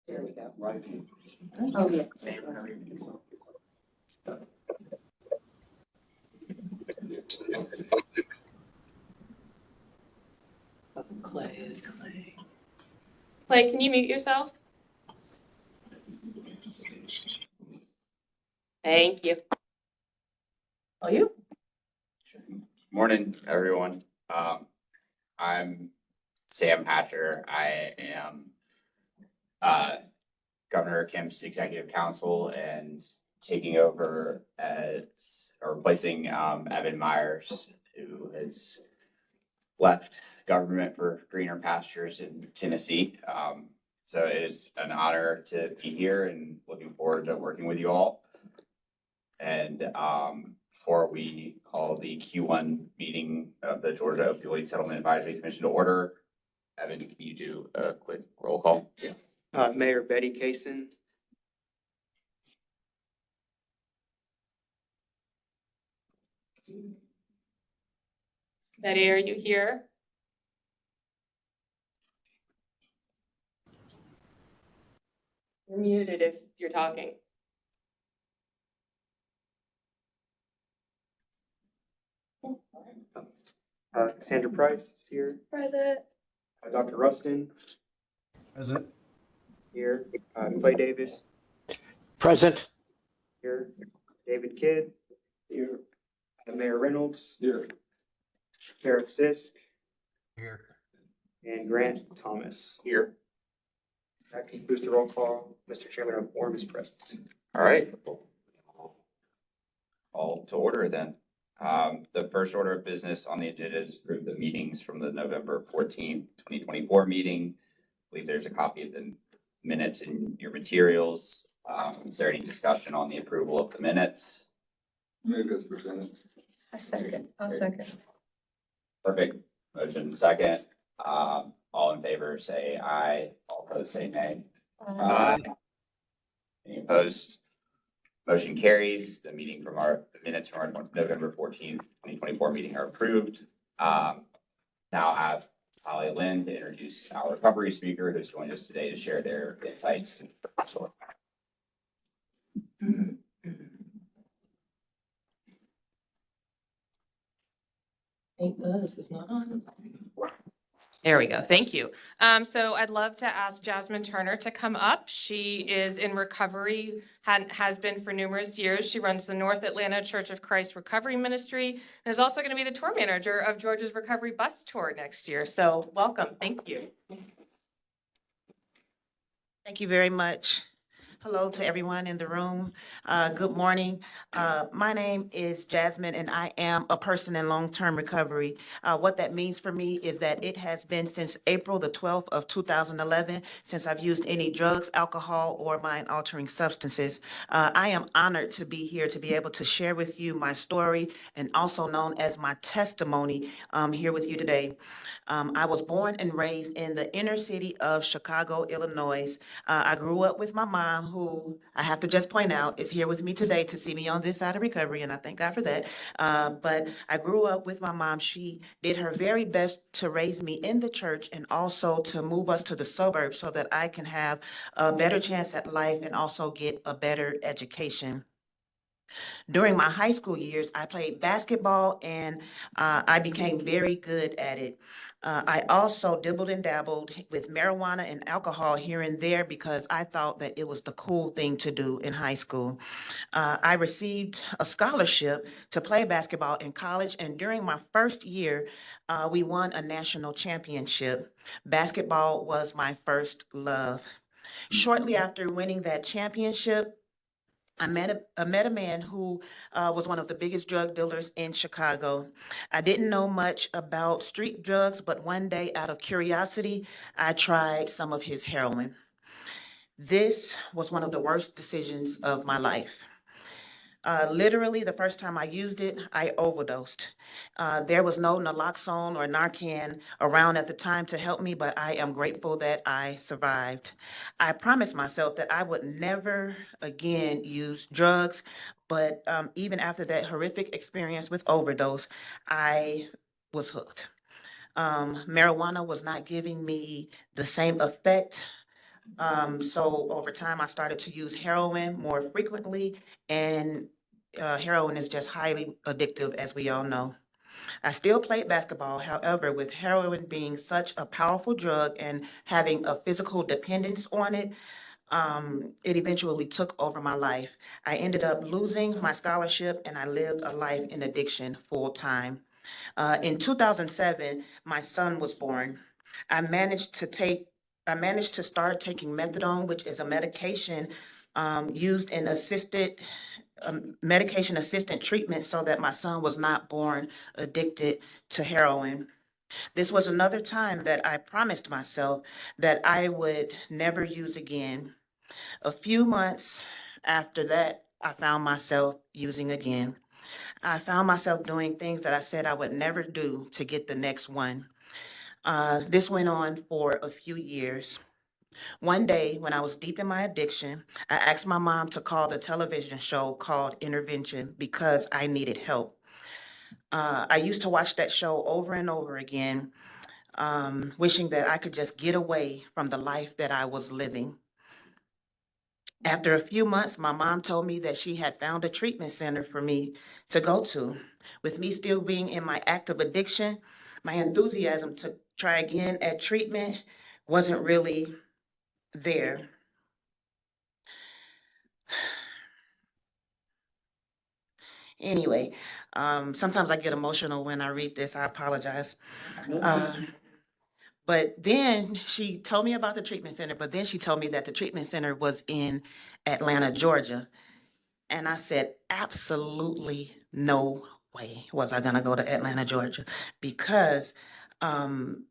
There we go. Right. Oh, yeah. Clay. Clay, can you mute yourself? Thank you. Oh, you? Morning, everyone. I'm Sam Hatcher. I am Governor Kemp's executive counsel and taking over as or replacing Evan Myers, who has left government for greener pastures in Tennessee. So it is an honor to be here and looking forward to working with you all. And before we call the Q1 meeting of the Georgia Opioid Settlement Advisory Commission to order, Evan, can you do a quick roll call? Yeah. Mayor Betty Kaysen. Betty, are you here? You're muted if you're talking. Sandra Price is here. Present. Dr. Rustin Present. here. Clay Davis Present. here. David Kidd here. Mayor Reynolds Here. Sheriff Sisk Here. and Grant Thomas. Here. That concludes the roll call. Mr. Chairman, a quorum is present. All right. All to order then. The first order of business on the agenda is approve the meetings from the November 14th, 2024 meeting. I believe there's a copy of the minutes in your materials. Is there any discussion on the approval of the minutes? Move as presented. I second. I'll second. Perfect. Motion second. All in favor, say aye. All opposed, say nay. Any opposed? Motion carries. The minutes from our November 14th, 2024 meeting are approved. Now I have Holly Lynn to introduce our recovery speaker who's joined us today to share their insights. Thank goodness it's not on. There we go. Thank you. So I'd love to ask Jasmine Turner to come up. She is in recovery, has been for numerous years. She runs the North Atlanta Church of Christ Recovery Ministry and is also going to be the tour manager of Georgia's Recovery Bus Tour next year. So welcome. Thank you. Thank you very much. Hello to everyone in the room. Good morning. My name is Jasmine and I am a person in long-term recovery. What that means for me is that it has been since April the 12th of 2011 since I've used any drugs, alcohol, or mind-altering substances. I am honored to be here to be able to share with you my story and also known as my testimony here with you today. I was born and raised in the inner city of Chicago, Illinois. I grew up with my mom, who I have to just point out is here with me today to see me on this side of recovery, and I thank God for that. But I grew up with my mom. She did her very best to raise me in the church and also to move us to the suburbs so that I can have a better chance at life and also get a better education. During my high school years, I played basketball and I became very good at it. I also dibbled and dabbled with marijuana and alcohol here and there because I thought that it was the cool thing to do in high school. I received a scholarship to play basketball in college, and during my first year, we won a national championship. Basketball was my first love. Shortly after winning that championship, I met a man who was one of the biggest drug dealers in Chicago. I didn't know much about street drugs, but one day, out of curiosity, I tried some of his heroin. This was one of the worst decisions of my life. Literally, the first time I used it, I overdosed. There was no naloxone or Narcan around at the time to help me, but I am grateful that I survived. I promised myself that I would never again use drugs, but even after that horrific experience with overdose, I was hooked. Marijuana was not giving me the same effect So over time, I started to use heroin more frequently, and heroin is just highly addictive, as we all know. I still played basketball. However, with heroin being such a powerful drug and having a physical dependence on it, it eventually took over my life. I ended up losing my scholarship and I lived a life in addiction full time. In 2007, my son was born. I managed to take, I managed to start taking methadone, which is a medication used in medication assisted treatment so that my son was not born addicted to heroin. This was another time that I promised myself that I would never use again. A few months after that, I found myself using again. I found myself doing things that I said I would never do to get the next one. This went on for a few years. One day, when I was deep in my addiction, I asked my mom to call the television show called Intervention because I needed help. I used to watch that show over and over again, wishing that I could just get away from the life that I was living. After a few months, my mom told me that she had found a treatment center for me to go to. With me still being in my active addiction, my enthusiasm to try again at treatment wasn't really there. Anyway, sometimes I get emotional when I read this. I apologize. But then she told me about the treatment center, but then she told me that the treatment center was in Atlanta, Georgia. And I said, absolutely no way was I gonna go to Atlanta, Georgia, because um,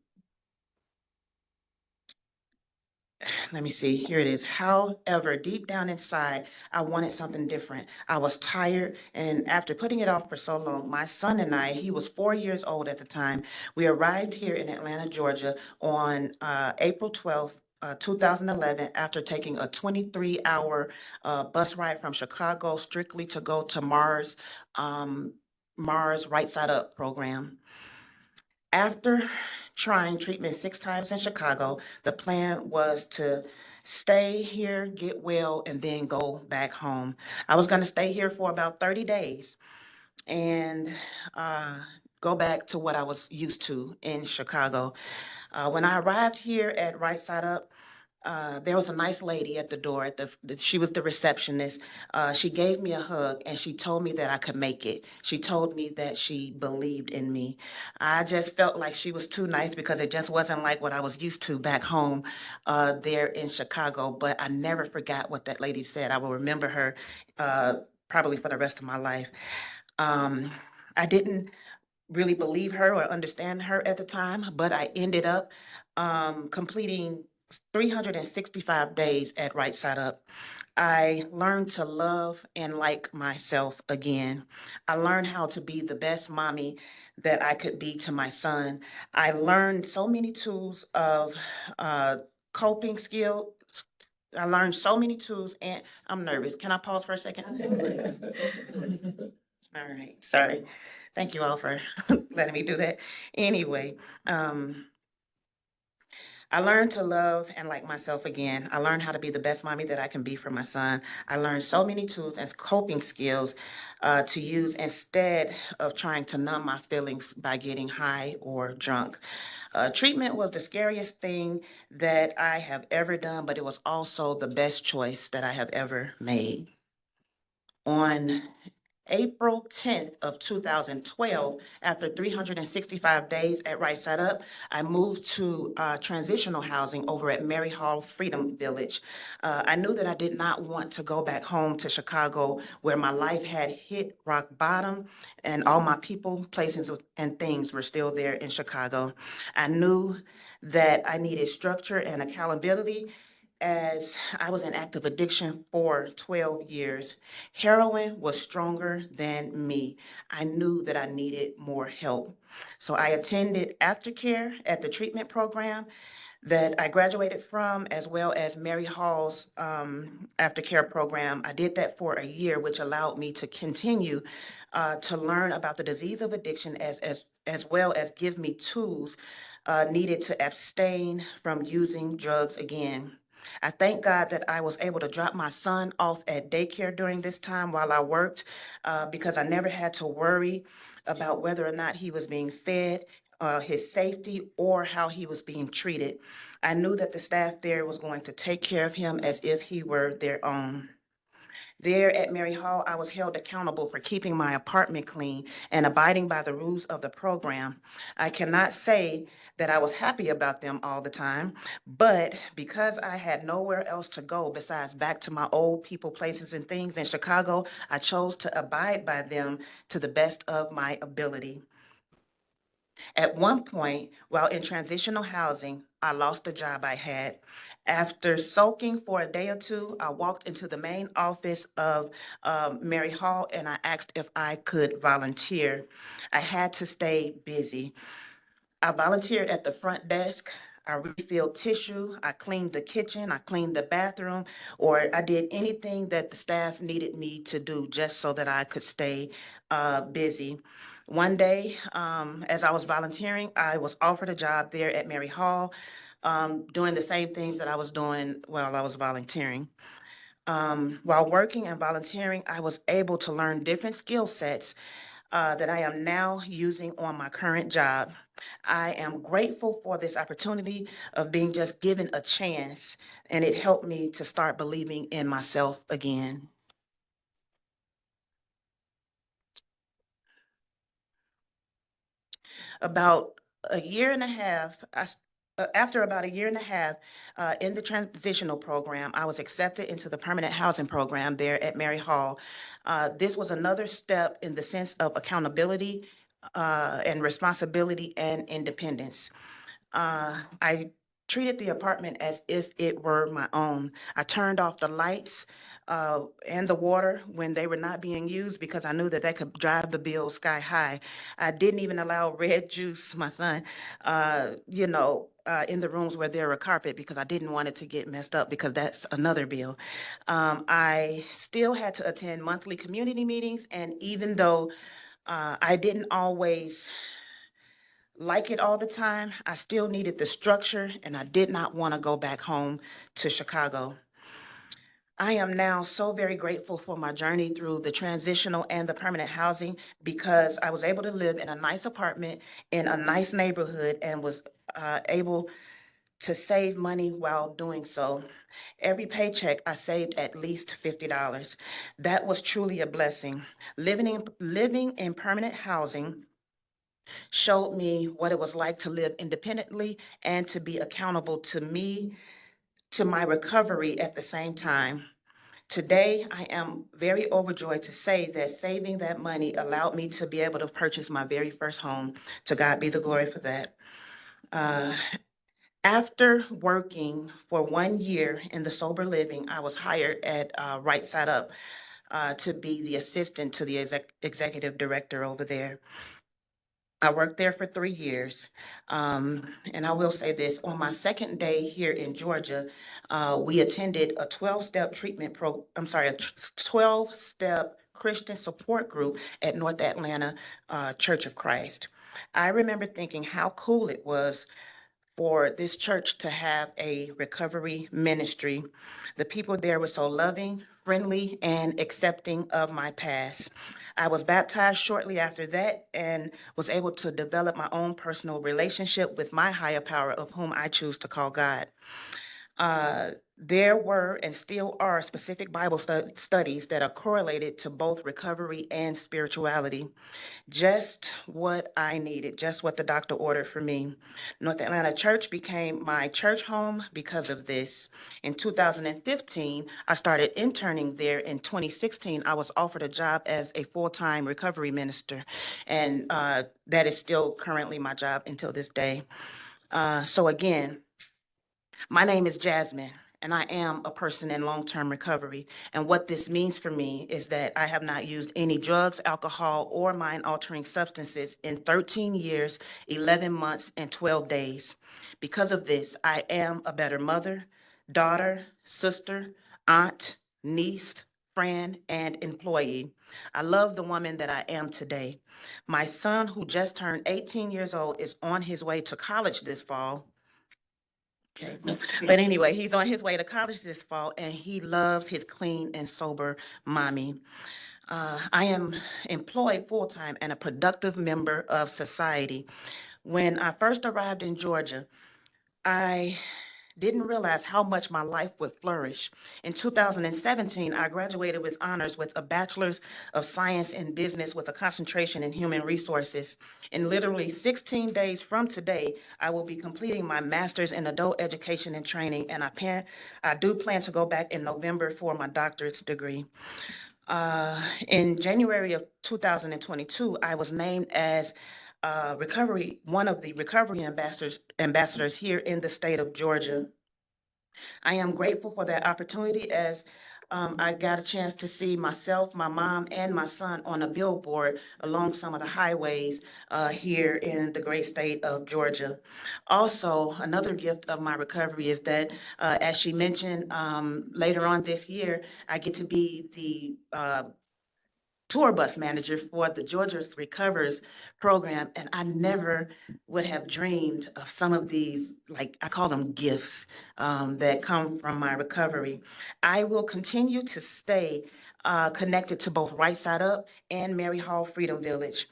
let me see, here it is. However, deep down inside, I wanted something different. I was tired, and after putting it off for so long, my son and I, he was 4 years old at the time, we arrived here in Atlanta, Georgia on April 12th, 2011, after taking a 23-hour bus ride from Chicago strictly to go to Mars Right Side Up program. After trying treatment 6 times in Chicago, the plan was to stay here, get well, and then go back home. I was going to stay here for about 30 days and uh, go back to what I was used to in Chicago. When I arrived here at Right Side Up, there was a nice lady at the door. She was the receptionist. She gave me a hug and she told me that I could make it. She told me that she believed in me. I just felt like she was too nice because it just wasn't like what I was used to back home there in Chicago. But I never forgot what that lady said. I will remember her probably for the rest of my life. Um, I didn't really believe her or understand her at the time, but I ended up completing 365 days at Right Side Up. I learned to love and like myself again. I learned how to be the best mommy that I could be to my son. I learned so many tools of uh, coping skill. I learned so many tools, and I'm nervous. Can I pause for a second? All right, sorry. Thank you all for letting me do that. Anyway, um, I learned to love and like myself again. I learned how to be the best mommy that I can be for my son. I learned so many tools and coping skills to use instead of trying to numb my feelings by getting high or drunk. Treatment was the scariest thing that I have ever done, but it was also the best choice that I have ever made. On April 10th of 2012, after 365 days at Right Side Up, I moved to transitional housing over at Mary Hall Freedom Village. I knew that I did not want to go back home to Chicago where my life had hit rock bottom and all my people, places, and things were still there in Chicago. I knew that I needed structure and accountability as I was in active addiction for 12 years. Heroin was stronger than me. I knew that I needed more help. So I attended aftercare at the treatment program that I graduated from, as well as Mary Hall's aftercare program. I did that for a year, which allowed me to continue to learn about the disease of addiction as well as give me tools needed to abstain from using drugs again. I thank God that I was able to drop my son off at daycare during this time while I worked, because I never had to worry about whether or not he was being fed, his safety, or how he was being treated. I knew that the staff there was going to take care of him as if he were their own. There at Mary Hall, I was held accountable for keeping my apartment clean and abiding by the rules of the program. I cannot say that I was happy about them all the time, but because I had nowhere else to go besides back to my old people, places, and things in Chicago, I chose to abide by them to the best of my ability. At one point, while in transitional housing, I lost the job I had. After sulking for a day or two, I walked into the main office of Mary Hall and I asked if I could volunteer. I had to stay busy. I volunteered at the front desk. I refilled tissue, I cleaned the kitchen, I cleaned the bathroom, or I did anything that the staff needed me to do just so that I could stay busy. One day, as I was volunteering, I was offered a job there at Mary Hall, doing the same things that I was doing while I was volunteering. While working and volunteering, I was able to learn different skill sets that I am now using on my current job. I am grateful for this opportunity of being just given a chance, and it helped me to start believing in myself again. About a year and a half, after about a year and a half in the transitional program, I was accepted into the permanent housing program there at Mary Hall. This was another step in the sense of accountability and responsibility and independence. I treated the apartment as if it were my own. I turned off the lights and the water when they were not being used because I knew that that could drive the bill sky high. I didn't even allow red juice, my son, in the rooms where there were carpet because I didn't want it to get messed up because that's another bill. I still had to attend monthly community meetings, and even though I didn't always like it all the time, I still needed the structure and I did not want to go back home to Chicago. I am now so very grateful for my journey through the transitional and the permanent housing because I was able to live in a nice apartment in a nice neighborhood and was able to save money while doing so. Every paycheck, I saved at least $50. That was truly a blessing. Living in permanent housing showed me what it was like to live independently and to be accountable to me, to my recovery at the same time. Today, I am very overjoyed to say that saving that money allowed me to be able to purchase my very first home. To God be the glory for that. Uh, After working for 1 year in the sober living, I was hired at Right Side Up to be the assistant to the executive director over there. I worked there for 3 years. And I will say this, on my second day here in Georgia, we attended a 12-step a 12-step Christian support group at North Atlanta Church of Christ. I remember thinking how cool it was for this church to have a recovery ministry. The people there were so loving, friendly, and accepting of my past. I was baptized shortly after that and was able to develop my own personal relationship with my higher power, of whom I choose to call God. There were and still are specific Bible studies that are correlated to both recovery and spirituality. Just what I needed, just what the doctor ordered for me. North Atlanta Church became my church home because of this. In 2015, I started interning there. In 2016, I was offered a job as a full-time recovery minister, and that is still currently my job until this day. So again, my name is Jasmine, and I am a person in long-term recovery. And what this means for me is that I have not used any drugs, alcohol, or mind-altering substances in 13 years, 11 months, and 12 days. Because of this, I am a better mother, daughter, sister, aunt, niece, friend, and employee. I love the woman that I am today. My son, who just turned 18 years old, is on his way to college this fall. Okay, but anyway, he's on his way to college this fall and he loves his clean and sober mommy. I am employed full-time and a productive member of society. When I first arrived in Georgia, I didn't realize how much my life would flourish. In 2017, I graduated with honors with a bachelor's of science in business with a concentration in human resources. In literally 16 days from today, I will be completing my master's in adult education and training, and I do plan to go back in November for my doctorate's degree. In January of 2022, I was named as one of the recovery ambassadors here in the state of Georgia. I am grateful for that opportunity as I got a chance to see myself, my mom, and my son on a billboard along some of the highways here in the great state of Georgia. Also, another gift of my recovery is that, as she mentioned, later on this year, I get to be the tour bus manager for the Georgia's Recovers program, and I never would have dreamed of some of these, like I call them gifts, that come from my recovery. I will continue to stay connected to both Right Side Up and Mary Hall Freedom Village.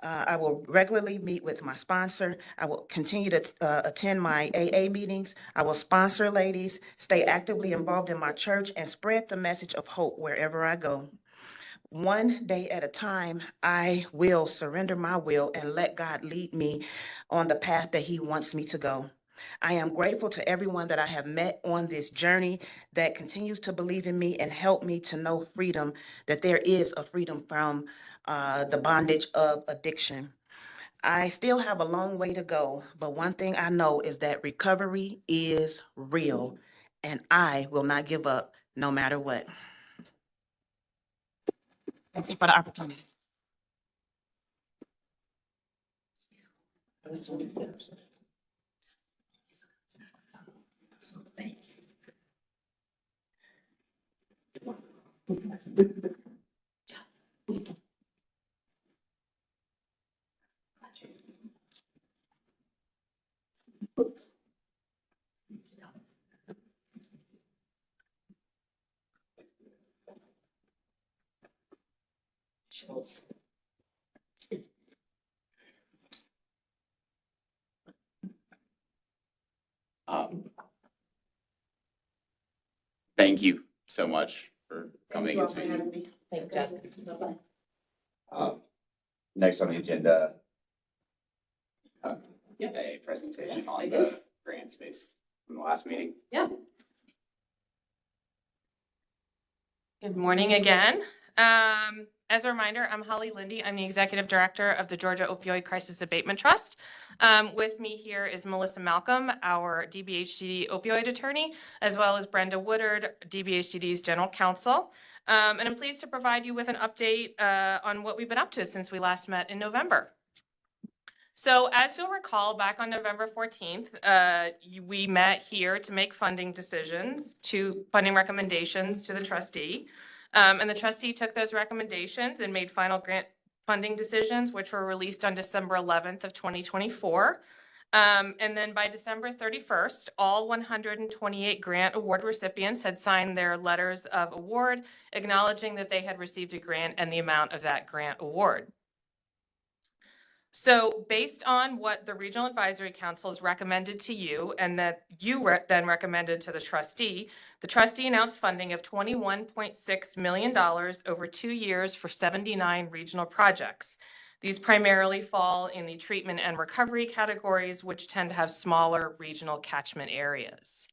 I will regularly meet with my sponsor. I will continue to attend my AA meetings. I will sponsor ladies, stay actively involved in my church, and spread the message of hope wherever I go. One day at a time, I will surrender my will and let God lead me on the path that He wants me to go. I am grateful to everyone that I have met on this journey that continues to believe in me and help me to know freedom, that there is a freedom from the bondage of addiction. I still have a long way to go, but one thing I know is that recovery is real, and I will not give up no matter what. Thank you for the opportunity. Um, Thank you so much for coming and speaking. Thank you, Jasmine. Next on the agenda, a presentation on the grant space from the last meeting. Good morning again. As a reminder, I'm Holly Lindy. I'm the Executive Director of the Georgia Opioid Crisis Abatement Trust. With me here is Melissa Malcolm, our DBHCD opioid attorney, as well as Brenda Woodard, DBHCD's General Counsel. And I'm pleased to provide you with an update on what we've been up to since we last met in November. So as you'll recall, back on November 14th, we met here to make funding recommendations to the trustee. And the trustee took those recommendations and made final grant funding decisions, which were released on December 11th of 2024. And then by December 31st, all 128 grant award recipients had signed their letters of award, acknowledging that they had received a grant and the amount of that grant award. So based on what the Regional Advisory Councils recommended to you and that you then recommended to the trustee announced funding of $21.6 million over 2 years for 79 regional projects. These primarily fall in the treatment and recovery categories, which tend to have smaller regional catchment areas.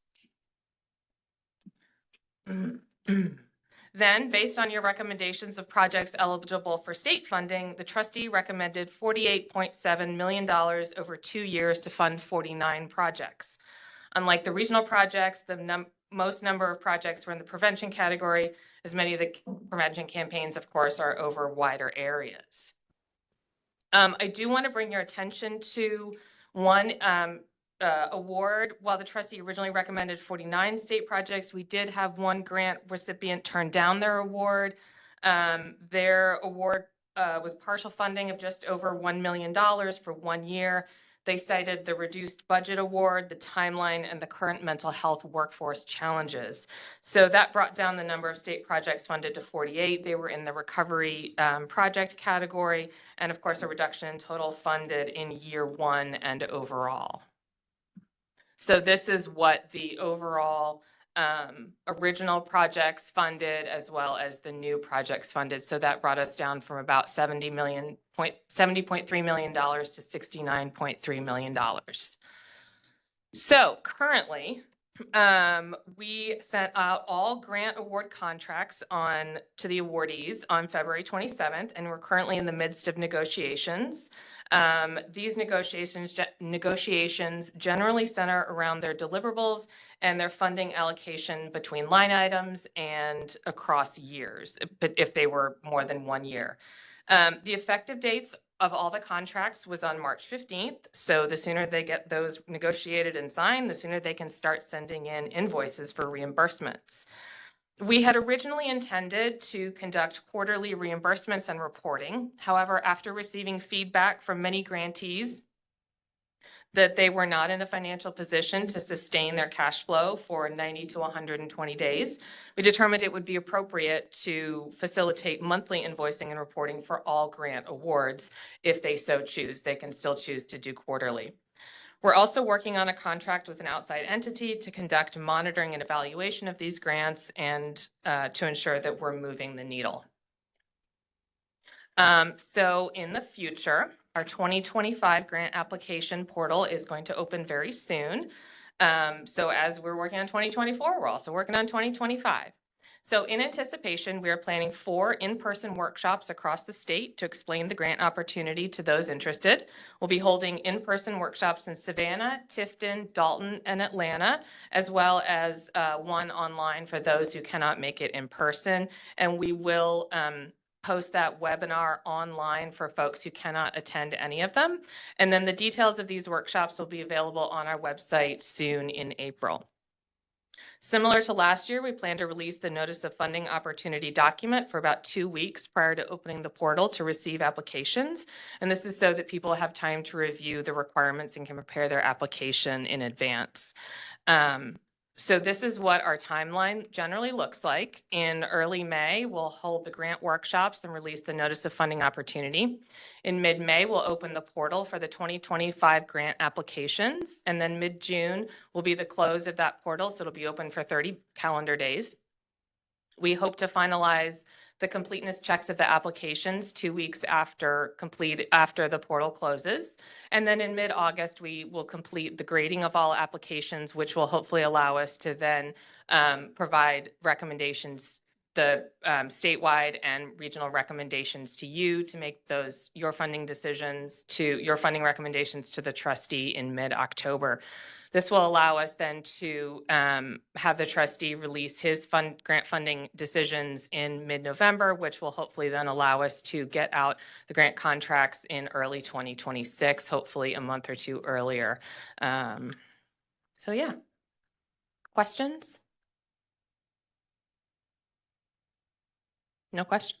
Then, based on your recommendations of projects eligible for state funding, the trustee recommended $48.7 million over 2 years to fund 49 projects. Unlike the regional projects, the most number of projects were in the prevention category, as many of the prevention campaigns, of course, are over wider areas. I do want to bring your attention to one award. While the trustee originally recommended 49 state projects, we did have one grant recipient turn down their award. Their award was partial funding of just over $1 million for 1 year. They cited the reduced budget award, the timeline, and the current mental health workforce challenges. So that brought down the number of state projects funded to 48. They were in the recovery project category, and of course, a reduction in total funded in year one and overall. So this is what the overall original projects funded as well as the new projects funded. So that brought us down from about $70.3 million to $69.3 million. So currently, we sent out all grant award contracts to the awardees on February 27th, and we're currently in the midst of negotiations. These negotiations generally center around their deliverables and their funding allocation between line items and across years, but if they were more than 1 year. The effective dates of all the contracts was on March 15th. So the sooner they get those negotiated and signed, the sooner they can start sending in invoices for reimbursements. We had originally intended to conduct quarterly reimbursements and reporting. However, after receiving feedback from many grantees that they were not in a financial position to sustain their cash flow for 90 to 120 days, we determined it would be appropriate to facilitate monthly invoicing and reporting for all grant awards if they so choose. They can still choose to do quarterly. We're also working on a contract with an outside entity to conduct monitoring and evaluation of these grants and to ensure that we're moving the needle. So in the future, our 2025 grant application portal is going to open very soon. So as we're working on 2024, we're also working on 2025. So in anticipation, we are planning 4 in-person workshops across the state to explain the grant opportunity to those interested. We'll be holding in-person workshops in Savannah, Tifton, Dalton, and Atlanta, as well as one online for those who cannot make it in person. And we will post that webinar online for folks who cannot attend any of them. And then the details of these workshops will be available on our website soon in April. Similar to last year, we plan to release the Notice of Funding Opportunity document for about 2 weeks prior to opening the portal to receive applications. And this is so that people have time to review the requirements and can prepare their application in advance. So this is what our timeline generally looks like. In early May, we'll hold the grant workshops and release the Notice of Funding Opportunity. In mid-May, we'll open the portal for the 2025 grant applications. And then mid-June will be the close of that portal. So it'll be open for 30 calendar days. We hope to finalize the completeness checks of the applications 2 weeks after the portal closes. And then in mid-August, we will complete the grading of all applications, which will hopefully allow us to then provide recommendations, the statewide and regional recommendations to you to make those your funding recommendations to the trustee in mid-October. This will allow us then to have the trustee release his grant funding decisions in mid-November, which will hopefully then allow us to get out the grant contracts in early 2026, hopefully a month or 2 earlier. So yeah, questions? No questions?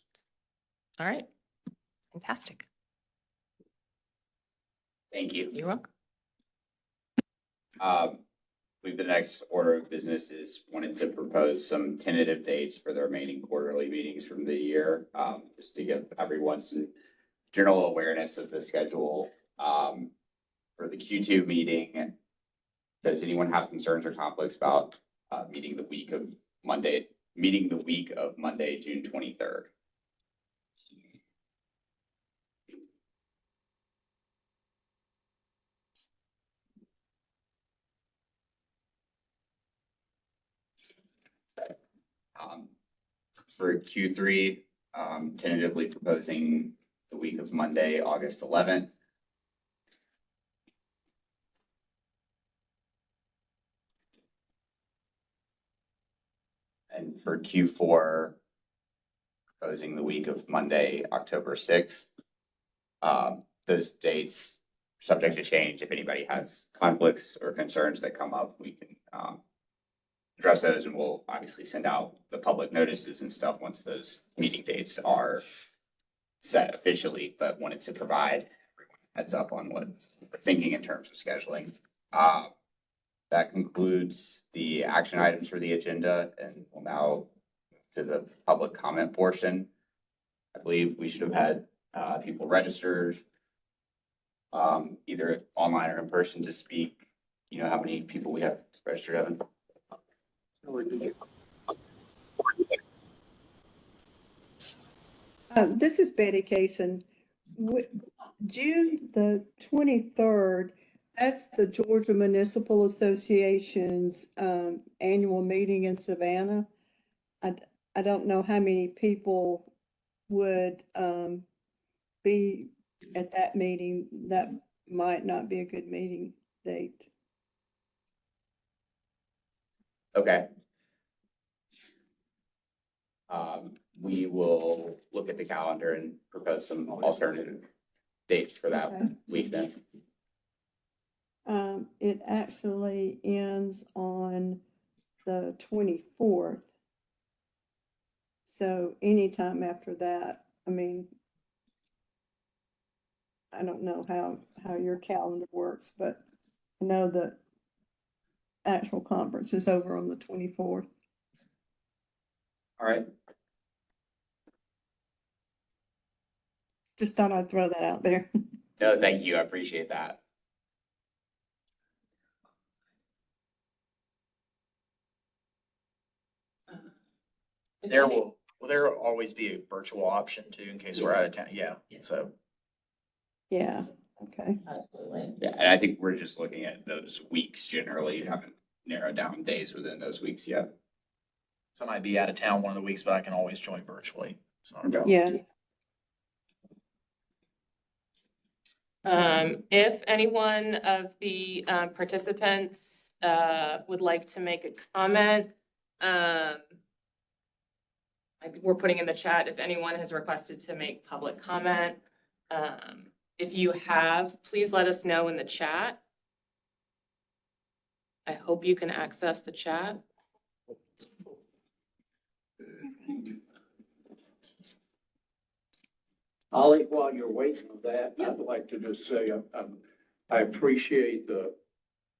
All right, fantastic. Thank you. You're welcome. The next order of business is wanted to propose some tentative dates for the remaining quarterly meetings from the year, just to give everyone some general awareness of the schedule. For the Q2 meeting, does anyone have concerns or conflicts about meeting the week of Monday, June 23rd? For Q3, tentatively proposing the week of Monday, August 11th. And for Q4, proposing the week of Monday, October 6th. Those dates subject to change. If anybody has conflicts or concerns that come up, we can address those, and we'll obviously send out the public notices and stuff once those meeting dates are set officially, but wanted to provide everyone heads up on what we're thinking in terms of scheduling. That concludes the action items for the agenda, and we'll now to the public comment portion. I believe we should have had people registered, either online or in person to speak. You know how many people we have registered, Evan? This is Betty Cason. June the 23rd, that's the Georgia Municipal Association's annual meeting in Savannah. I don't know how many people would be at that meeting. That might not be a good meeting date. Okay. We will look at the calendar and propose some alternative dates for that Okay. week then. It actually ends on the 24th. So anytime after that, I mean, I don't know how your calendar works, but I know the actual conference is over on the 24th. All right. Just thought I'd throw that out there. No, thank you. I appreciate that. There will always be a virtual option too, in case we're out of town, yeah, so. Yeah, okay. Absolutely. Yeah, and I think we're just looking at those weeks generally. You haven't narrowed down days within those weeks yet. So I might be out of town one of the weeks, but I can always join virtually. It's not a problem. Yeah. If anyone of the participants would like to make a comment, we're putting in the chat if anyone has requested to make public comment. If you have, please let us know in the chat. I hope you can access the chat. Ollie, while you're waiting on that, I'd like to just say, I appreciate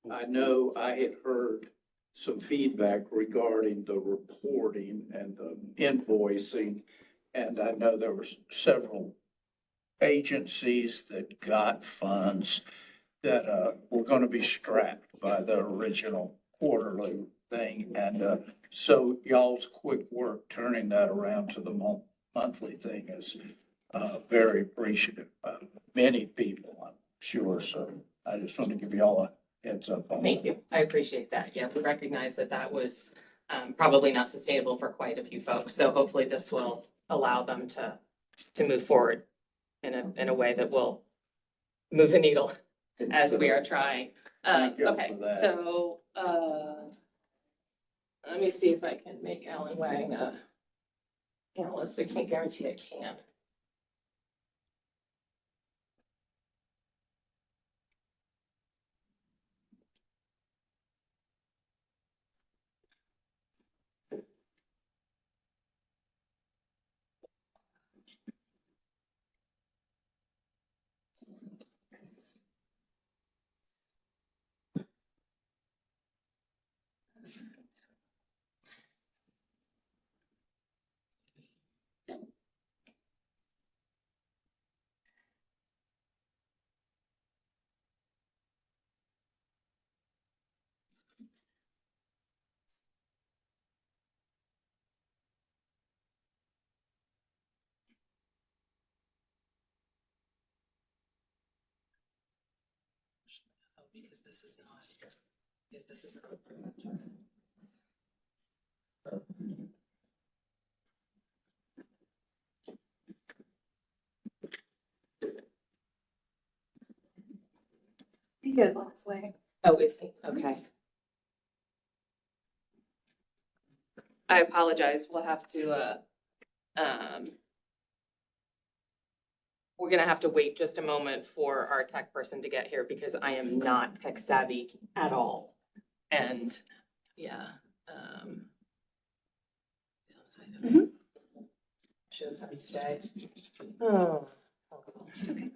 I know I had heard some feedback regarding the reporting and the invoicing. And I know there were several agencies that got funds that, were gonna be strapped by the original quarterly thing. And, so y'all's quick work turning that around to the monthly thing is, very appreciative of many people, I'm sure. So I just want to give you all a heads up on that. Thank you. I appreciate that. Yeah, we recognize that that was probably not sustainable for quite a few folks. So hopefully this will allow them to move forward in a way that will move the needle as we are trying. Thank you Okay, for that. so let me see if I can make Alan Wang a analyst. I can't guarantee I can. Because this is not, because this is not. Be good last way. Oh, is he? Okay. I apologize. We'll have to, we're gonna have to wait just a moment for our tech person to get here because I am not tech savvy at all. And yeah, should have stayed. Oh. Okay.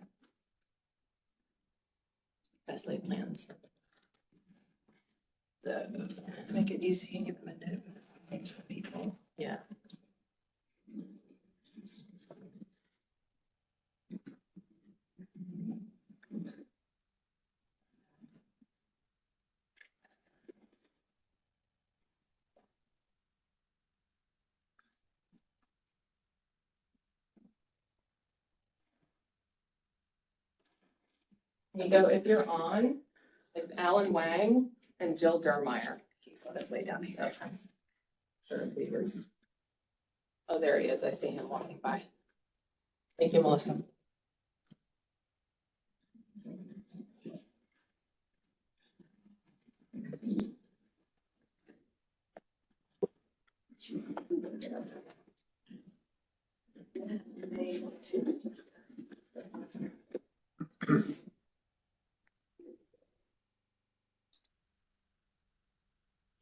best laid plans. Let's make it easy, give them a note, names of the people. Yeah. You go, if you're on, it's Alan Wang and Jill Dermeyer. He's on his way down here. Okay. Sure, Beavers. Oh, there he is. I see him walking by. Thank you, Melissa.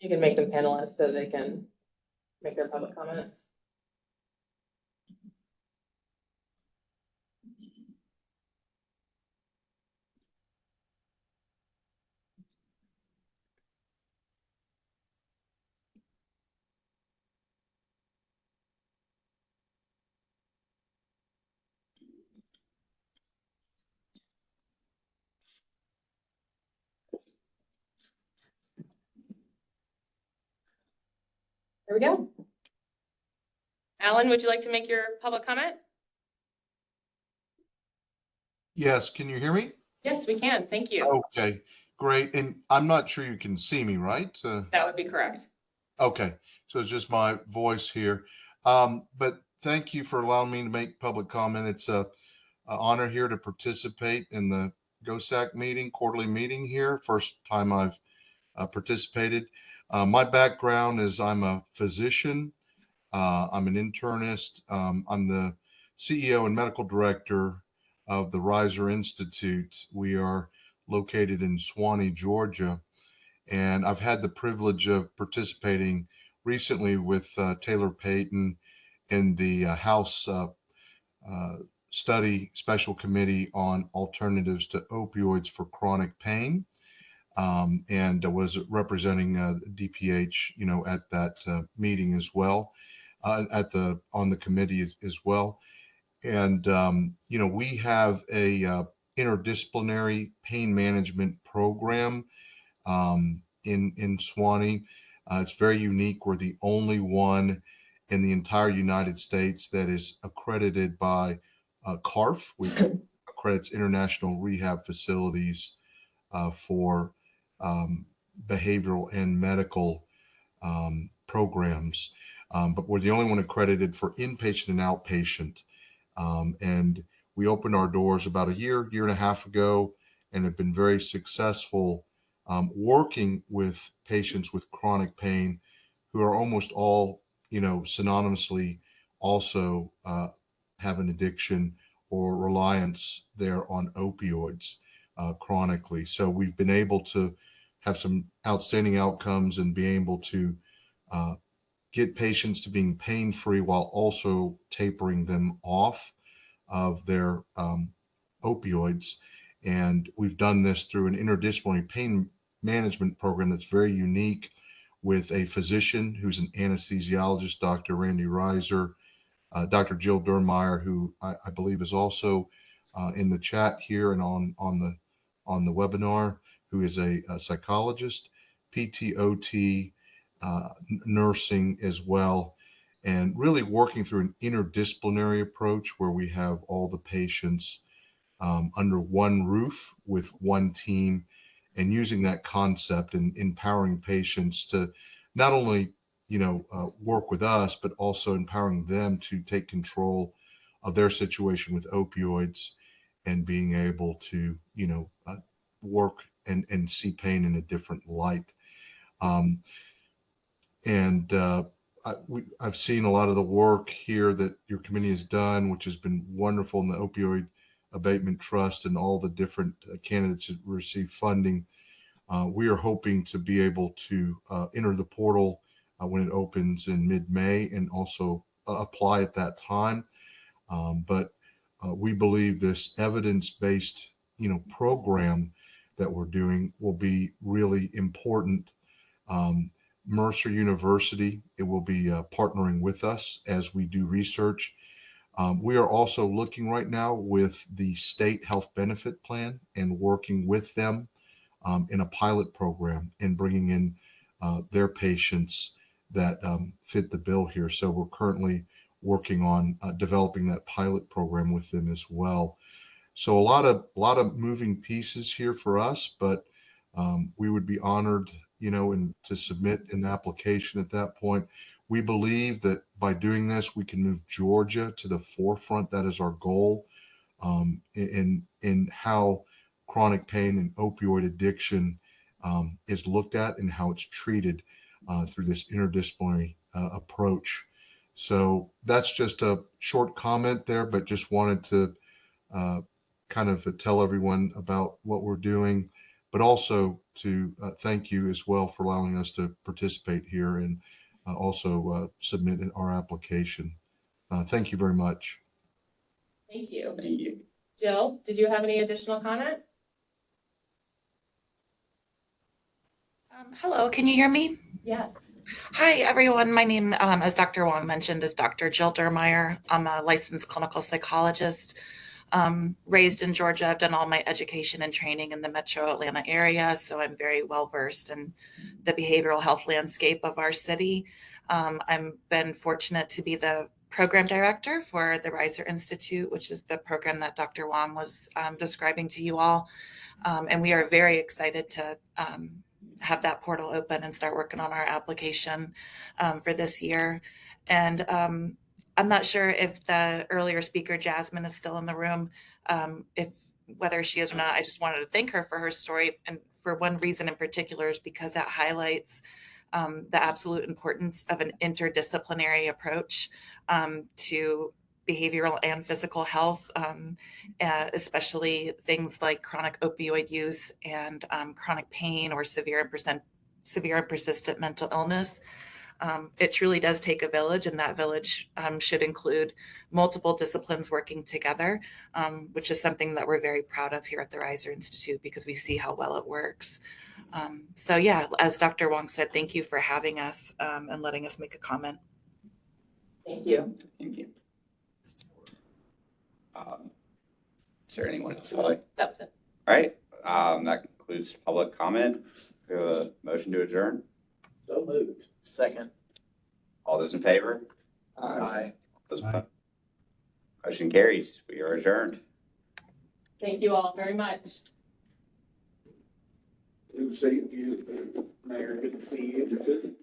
You can make them panelists so they can make their public comment. There we go. Alan, would you like to make your public comment? Yes, can you hear me? Yes, we can. Thank you. Okay, great. And I'm not sure you can see me, right? That would be correct. Okay, so it's just my voice here. But thank you for allowing me to make public comment. It's a honor here to participate in the GOSAC meeting, quarterly meeting here. First time I've participated. My background is I'm a physician. I'm an internist. I'm the CEO and medical director of the Reiser Institute. We are located in Swanee, Georgia. And I've had the privilege of participating recently with Taylor Payton in the House uh, Study Special Committee on Alternatives to Opioids for Chronic Pain. And was representing DPH, at that meeting as well, on the committee as well. And we have a interdisciplinary pain management program in Swanee. It's very unique. We're the only one in the entire United States that is accredited by CARF, which accredits International Rehab Facilities for behavioral and medical programs. But we're the only one accredited for inpatient and outpatient. And we opened our doors about a year and a half ago and have been very successful working with patients with chronic pain who are almost all, synonymously also have an addiction or reliance there on opioids chronically. So we've been able to have some outstanding outcomes and be able to get patients to being pain-free while also tapering them off of their opioids. And we've done this through an interdisciplinary pain management program that's very unique with a physician who's an anesthesiologist, Dr. Randy Reiser, Dr. Jill Dermeyer, who I believe is also in the chat here and on the webinar, who is a psychologist, PTOT, nursing as well, and really working through an interdisciplinary approach where we have all the patients under one roof with one team, and using that concept and empowering patients to not only work with us, but also empowering them to take control of their situation with opioids and being able to work and see pain in a different light. I've seen a lot of the work here that your committee has done, which has been wonderful in the Opioid Abatement Trust and all the different candidates that receive funding. We are hoping to be able to enter the portal when it opens in mid-May and also apply at that time. But we believe this evidence-based, program that we're doing will be really important. Mercer University, it will be partnering with us as we do research. We are also looking right now with the state health benefit plan and working with them in a pilot program and bringing in their patients that fit the bill here. So we're currently working on developing that pilot program with them as well. So a lot of moving pieces here for us, but we would be honored, and to submit an application at that point. We believe that by doing this, we can move Georgia to the forefront. That is our goal in how chronic pain and opioid addiction is looked at and how it's treated through this interdisciplinary approach. So that's just a short comment there, but just wanted to kind of tell everyone about what we're doing, but also to thank you as well for allowing us to participate here and also submit our application. Thank you very much. Thank you. Thank you. Jill, did you have any additional comment? Hello, can you hear me? Yes. Hi, everyone. My name, as Dr. Wong mentioned, is Dr. Jill Dermeyer. I'm a licensed clinical psychologist. Raised in Georgia. I've done all my education and training in the metro Atlanta area, so I'm very well versed in the behavioral health landscape of our city. I've been fortunate to be the program director for the Reiser Institute, which is the program that Dr. Wong was describing to you all. And we are very excited to have that portal open and start working on our application for this year. And I'm not sure if the earlier speaker, Jasmine, is still in the room. If whether she is or not, I just wanted to thank her for her story. And for one reason in particular is because it highlights the absolute importance of an interdisciplinary approach to behavioral and physical health, especially things like chronic opioid use and chronic pain or severe and persistent mental illness. It truly does take a village, and that village should include multiple disciplines working together, which is something that we're very proud of here at the Reiser Institute because we see how well it works. So yeah, as Dr. Wong said, thank you for having us and letting us make a comment. Thank you. Thank you. Is there anyone else? That was it. All right. That concludes public comment. We have a motion to adjourn. So moved. Second. All those in favor? Aye. Those Aye. opposed? Motion carries. We are adjourned. Thank you all very much. Good to see you, Mayor. Good to see you.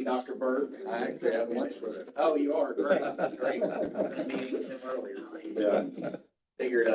Dr. Burke. I actually have lunch with him. Oh, you are? Great. Great. Meeting with him earlier. Yeah. Figured,